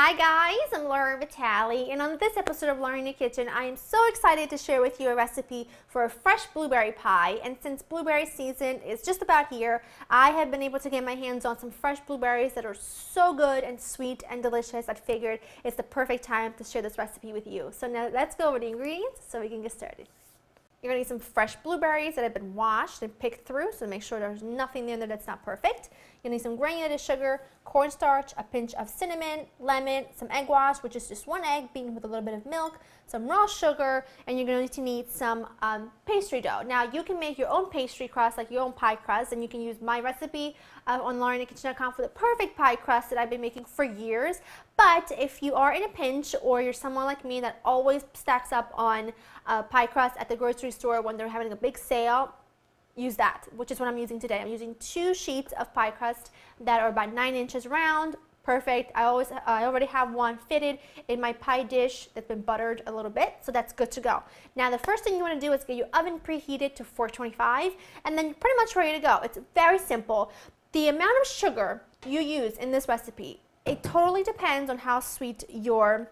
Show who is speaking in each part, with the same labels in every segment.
Speaker 1: Hi guys, I'm Laura Vitale, and on this episode of Laura in the Kitchen, I am so excited to share with you a recipe for a fresh blueberry pie. And since blueberry season is just about here, I have been able to get my hands on some fresh blueberries that are so good and sweet and delicious. I figured it's the perfect time to share this recipe with you. So now let's go over the ingredients so we can get started. You're going to need some fresh blueberries that have been washed and picked through, so make sure there's nothing in there that's not perfect. You'll need some granulated sugar, cornstarch, a pinch of cinnamon, lemon, some egg wash, which is just one egg beaten with a little bit of milk, some raw sugar, and you're going to need some pastry dough. Now, you can make your own pastry crust, like your own pie crust, and you can use my recipe on laurinthekitchen.com for the perfect pie crust that I've been making for years. But if you are in a pinch, or you're someone like me that always stacks up on pie crust at the grocery store when they're having a big sale, use that, which is what I'm using today. I'm using 2 sheets of pie crust that are about 9 inches round. Perfect. I already have one fitted in my pie dish that's been buttered a little bit, so that's good to go. Now the first thing you want to do is get your oven preheated to 425, and then you're pretty much ready to go. It's very simple. The amount of sugar you use in this recipe, it totally depends on how sweet your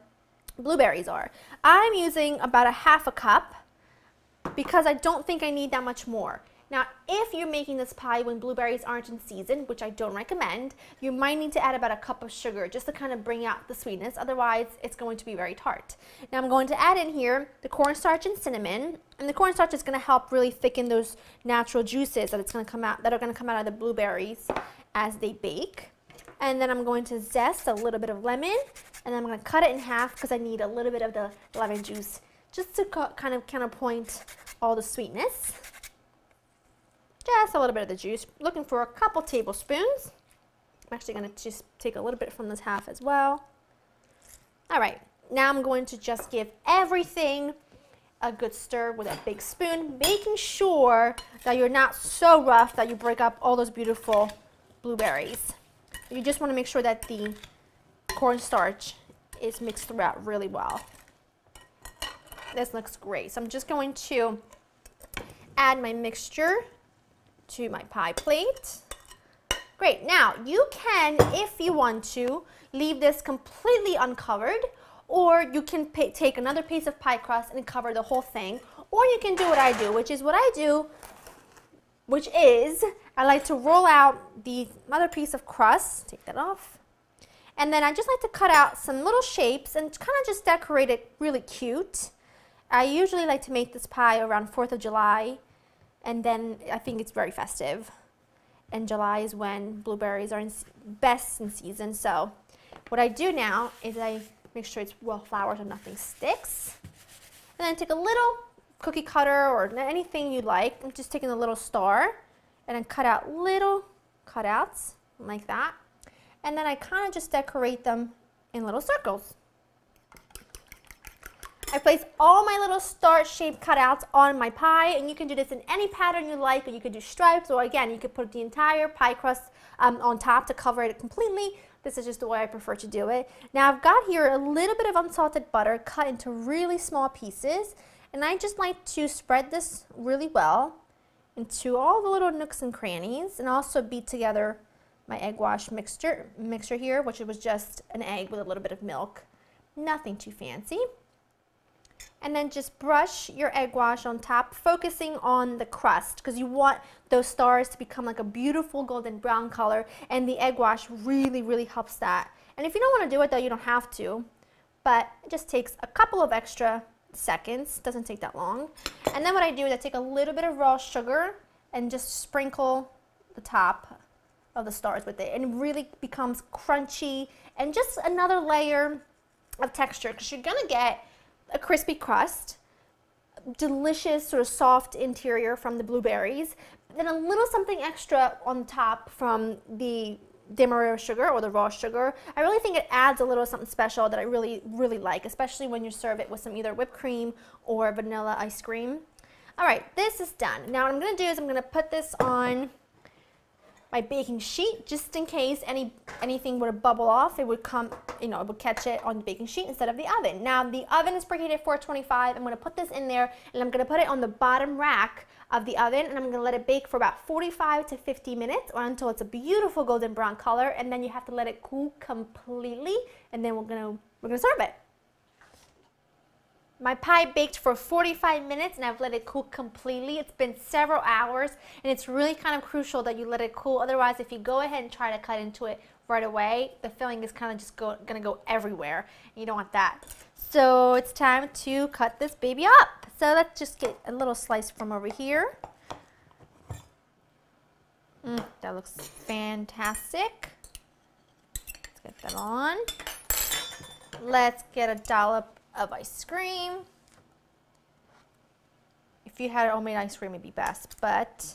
Speaker 1: blueberries are. I'm using about a half a cup because I don't think I need that much more. Now, if you're making this pie when blueberries aren't in season, which I don't recommend, you might need to add about a cup of sugar just to kind of bring out the sweetness. Otherwise, it's going to be very tart. Now, I'm going to add in here the cornstarch and cinnamon, and the cornstarch is going to help really thicken those natural juices that are going to come out of the blueberries as they bake. And then I'm going to zest a little bit of lemon, and then I'm going to cut it in half because I need a little bit of the lemon juice just to kind of counterpoint all the sweetness. Just a little bit of the juice, looking for a couple tablespoons. I'm actually going to just take a little bit from this half as well. All right, now I'm going to just give everything a good stir with a big spoon, making sure that you're not so rough that you break up all those beautiful blueberries. You just want to make sure that the cornstarch is mixed throughout really well. This looks great. So I'm just going to add my mixture to my pie plate. Great. Now you can, if you want to, leave this completely uncovered, or you can take another piece of pie crust and cover the whole thing, or you can do what I do, which is I like to roll out the other piece of crust, take that off, and then I just like to cut out some little shapes and kind of just decorate it really cute. I usually like to make this pie around 4th of July, and then I think it's very festive. And July is when blueberries are best in season. So what I do now is I make sure it's well floured so nothing sticks. And then take a little cookie cutter or anything you like. I'm just taking a little star and then cut out little cutouts like that. And then I kind of just decorate them in little circles. I place all my little star-shaped cutouts on my pie, and you can do this in any pattern you like, or you could do stripes, or again, you could put the entire pie crust on top to cover it completely. This is just the way I prefer to do it. Now I've got here a little bit of unsalted butter cut into really small pieces, and I just like to spread this really well into all the little nooks and crannies, and also beat together my egg wash mixture here, which was just an egg with a little bit of milk. Nothing too fancy. And then just brush your egg wash on top, focusing on the crust, because you want those stars to become like a beautiful golden brown color, and the egg wash really, really helps that. And if you don't want to do it though, you don't have to, but it just takes a couple of extra seconds, doesn't take that long. And then what I do is I take a little bit of raw sugar and just sprinkle the top of the stars with it, and it really becomes crunchy and just another layer of texture, because you're going to get a crispy crust, delicious sort of soft interior from the blueberries, then a little something extra on top from the demerara sugar or the raw sugar. I really think it adds a little something special that I really, really like, especially when you serve it with some either whipped cream or vanilla ice cream. All right, this is done. Now what I'm going to do is I'm going to put this on my baking sheet, just in case anything were to bubble off, it would come, it would catch it on the baking sheet instead of the oven. Now the oven is preheated at 425. I'm going to put this in there and I'm going to put it on the bottom rack of the oven, and I'm going to let it bake for about 45 to 50 minutes or until it's a beautiful golden brown color, and then you have to let it cool completely, and then we're going to serve it. My pie baked for 45 minutes and I've let it cool completely. It's been several hours, and it's really kind of crucial that you let it cool. Otherwise, if you go ahead and try to cut into it right away, the filling is kind of just going to go everywhere. You don't want that. So it's time to cut this baby up. So let's just get a little slice from over here. That looks fantastic. Let's get that on. Let's get a dollop of ice cream. If you had homemade ice cream, it'd be best, but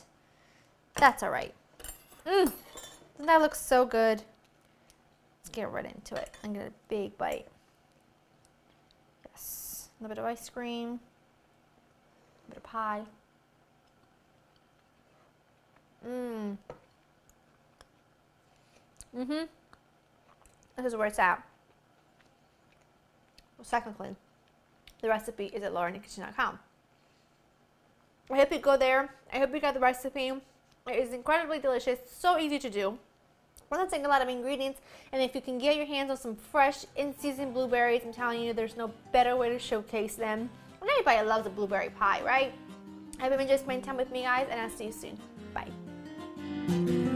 Speaker 1: that's all right. That looks so good. Let's get right into it. I'm gonna get a big bite. Yes, a little bit of ice cream, a bit of pie. This is where it's at. Well, technically, the recipe is at laurenkitchen.com. I hope you go there. I hope you got the recipe. It is incredibly delicious, so easy to do. We're not taking a lot of ingredients, and if you can get your hands on some fresh, in-season blueberries, I'm telling you, there's no better way to showcase them. And everybody loves a blueberry pie, right? I hope you enjoyed spending time with me, guys, and I'll see you soon. Bye.